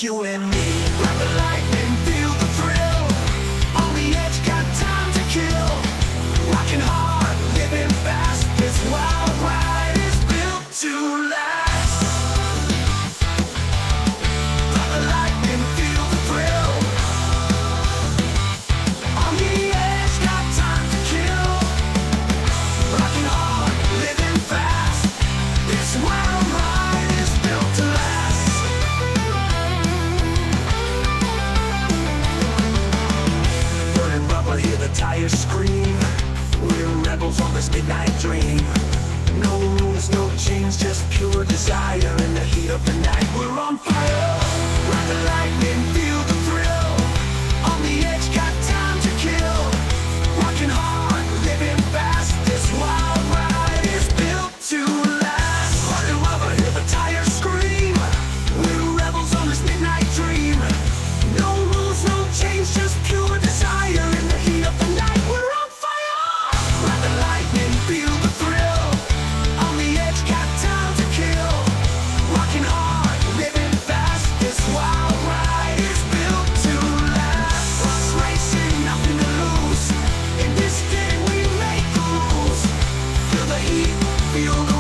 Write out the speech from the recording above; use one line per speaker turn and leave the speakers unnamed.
you and me. Grab the lightning, feel the thrill. On the edge, got time to kill. Rocking hard, living fast. This wild ride is built to last. Grab the lightning, feel the thrill. On the edge, got time to kill. Rocking hard, living fast. This wild ride is built to last. Burning rubber, hear the tires scream. We're rebels on this midnight dream. No rules, no chains, just pure desire. In the heat of the night, we're on fire. Ride the lightning, feel the thrill. On the edge, got time to kill. Working hard, living fast. This wild ride is built to last. Burning rubber, hear the tires scream. We're rebels on this midnight dream. No rules, no chains, just pure desire. In the heat of the night, we're on fire. Ride the lightning, feel the thrill. On the edge, got time to kill. Working hard, living fast. This wild ride is built to last. Us racing, nothing to lose. In this game, we make the rules. Feel the heat, feel the